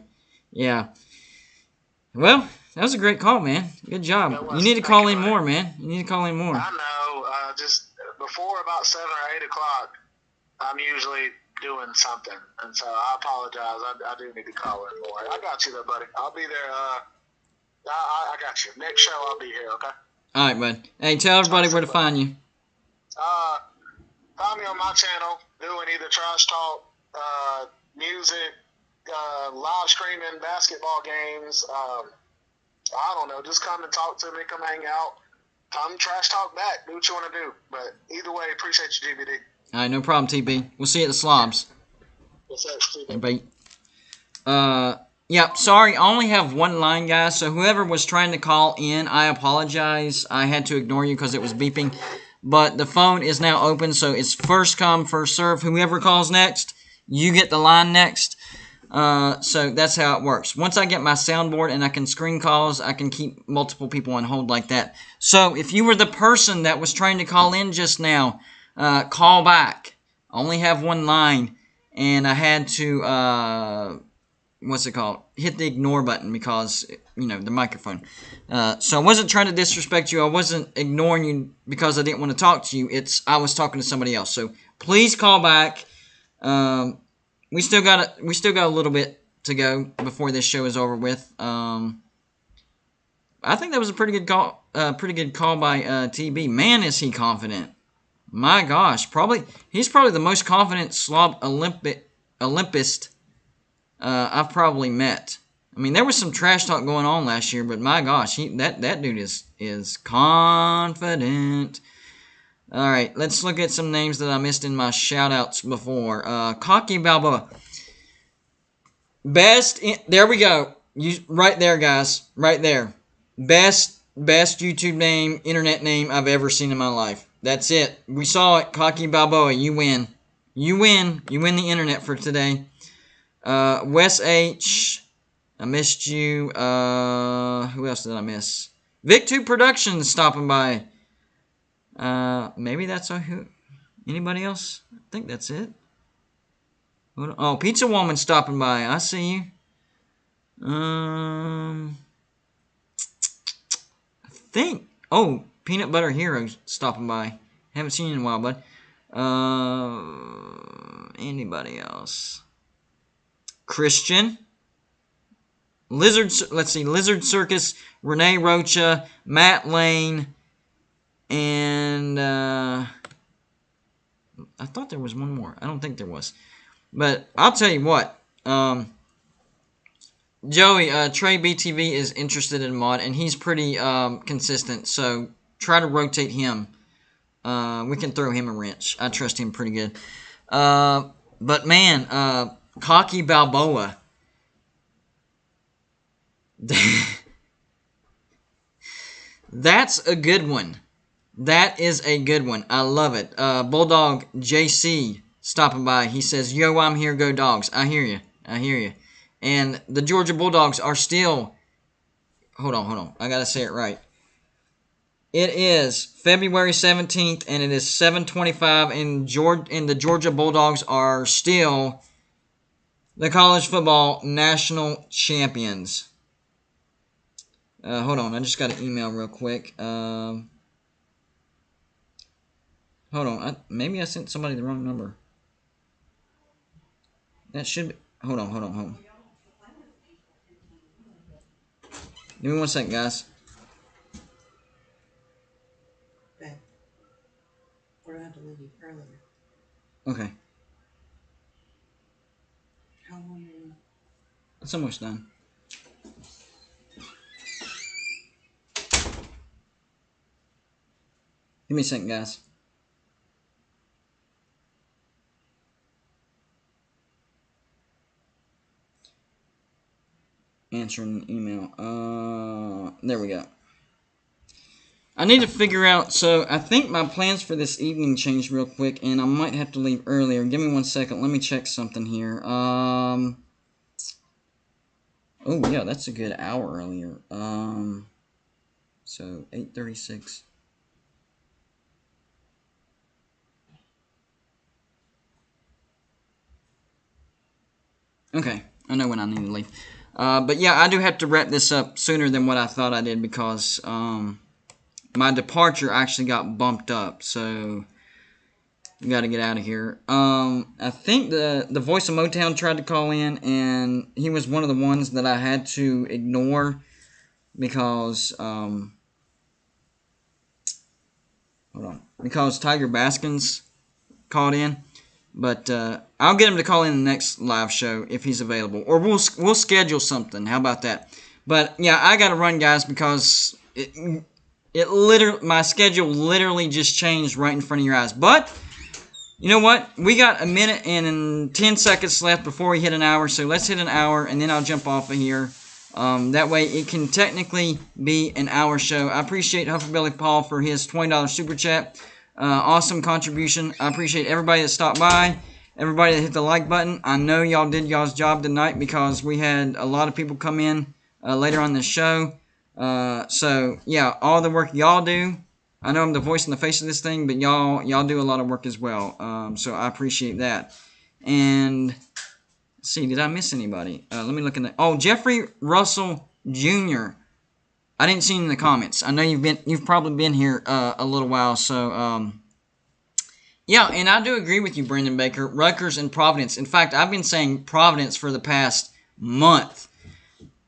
Speaker 1: yeah. Well, that was a great call, man. Good job. You need to call in more, man. You need to call in more.
Speaker 4: I know. Just before about 7 or 8 o'clock, I'm usually doing something, and so I apologize. I do need to call in more. I got you, though, buddy. I'll be there. I got you. Next show, I'll be here, okay?
Speaker 1: All right, bud. Hey, tell everybody where to find you.
Speaker 4: Find me on my channel doing either trash talk, music, live streaming basketball games. I don't know. Just come and talk to me. Come hang out. Come trash talk back. Do what you want to do. But either way, appreciate you, GBD.
Speaker 1: All right, no problem, TB. We'll see you at the Slobs.
Speaker 4: What's up, TB?
Speaker 1: Yeah, sorry, I only have one line, guys. So whoever was trying to call in, I apologize. I had to ignore you because it was beeping. But the phone is now open, so it's first come, first serve. Whoever calls next, you get the line next. So that's how it works. Once I get my soundboard and I can screen calls, I can keep multiple people on hold like that. So if you were the person that was trying to call in just now, call back. I only have one line, and I had to, hit the ignore button because, the microphone. So I wasn't trying to disrespect you. I wasn't ignoring you because I didn't want to talk to you. I was talking to somebody else. So please call back. We still got a little bit to go before this show is over with. I think that was a pretty good call. Pretty good call by TB. Man, is he confident! My gosh, he's probably the most confident slob Olympist I've probably met. I mean, there was some trash talk going on last year, but my gosh, that dude is is confident. All right, let's look at some names that I missed in my shout-outs before. Cocky Balboa. There we go. Right there, guys. Right there. Best YouTube name, internet name I've ever seen in my life. That's it. We saw it. Cocky Balboa. You win. You win. You win the internet for today. Wes H. I missed you. Who else did I miss? Vic2 Productions stopping by. Maybe that's who. Anybody else? I think that's it. Oh, Pizza Woman stopping by. I see you. I think. Oh, Peanut Butter Hero stopping by. Haven't seen you in a while, bud. Anybody else? Christian. Let's see. Lizard Circus. Renee Rocha. Matt Lane. And I thought there was one more. I don't think there was. But I'll tell you what. Joey, Trey BTV is interested in mod, and he's pretty consistent. So try to rotate him. We can throw him a wrench. I trust him pretty good. But man, Cocky Balboa. That's a good one. That is a good one. I love it. Bulldog JC stopping by. He says, "Yo, I'm here. Go Dogs." I hear you. I hear you. And the Georgia Bulldogs are still... Hold on. I got to say it right. It is February 17th, and it is 7:25, and the Georgia Bulldogs are still the college football national champions. Hold on. I just got an email real quick. Hold on. Maybe I sent somebody the wrong number. That should be... Hold on. Give me 1 second, guys.
Speaker 5: Okay. We're going to have to leave earlier.
Speaker 1: Okay.
Speaker 5: How long are you?
Speaker 1: It's almost done. Give me a second, guys. Answering an email. There we go. I need to figure out, so I think my plans for this evening changed real quick, and I might have to leave earlier. Give me 1 second. Let me check something here. Oh, yeah, that's a good hour earlier. So 8:36. Okay, I know when I need to leave. But yeah, I do have to wrap this up sooner than what I thought I did because my departure actually got bumped up. So we got to get out of here. I think the voice of Motown tried to call in, and he was one of the ones that I had to ignore because hold on, because Tiger Baskins called in. But I'll get him to call in the next live show if he's available. Or we'll schedule something. How about that? But, yeah, I got to run, guys, because my schedule literally just changed right in front of your eyes. But, you know what? We got a minute and 10 seconds left before we hit an hour. So let's hit an hour, and then I'll jump off of here. That way it can technically be an hour show. I appreciate Hufferbilly Paul for his $20 super chat. Awesome contribution. I appreciate everybody that stopped by, everybody that hit the like button. I know y'all did y'all's job tonight because we had a lot of people come in later on the show. So yeah, all the work y'all do. I know I'm the voice and the face of this thing, but y'all do a lot of work as well. So I appreciate that. And let's see, did I miss anybody? Let me look in the... Oh, Jeffrey Russell Jr. I didn't see it in the comments. I know you've probably been here a little while, so yeah, and I do agree with you, Brendan Baker. Rutgers and Providence. In fact, I've been saying Providence for the past month,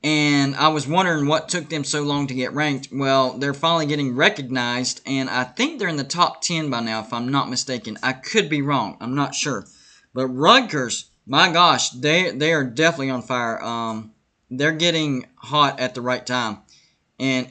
Speaker 1: and I was wondering what took them so long to get ranked. Well, they're finally getting recognized, and I think they're in the top 10 by now, if I'm not mistaken. I could be wrong. I'm not sure. But Rutgers, my gosh, they are definitely on fire. They're getting hot at the right time. And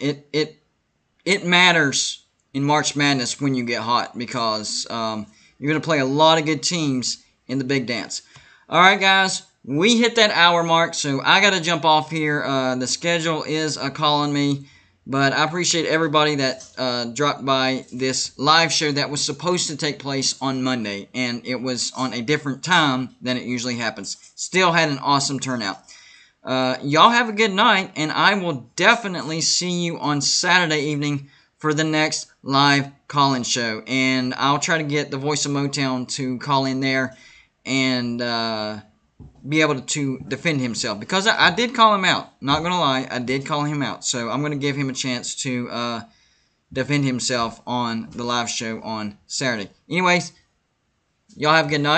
Speaker 1: it matters in March Madness when you get hot because you're going to play a lot of good teams in the Big Dance. All right, guys, we hit that hour mark, so I got to jump off here. The schedule is calling me, but I appreciate everybody that dropped by this live show that was supposed to take place on Monday, and it was on a different time than it usually happens. Still had an awesome turnout. Y'all have a good night, and I will definitely see you on Saturday evening for the next live call-in show. And I'll try to get the Voice of Motown to call in there and be able to defend himself. Because I did call him out. Not going to lie, I did call him out. So I'm going to give him a chance to defend himself on the live show on Saturday. Anyways, y'all have a good night.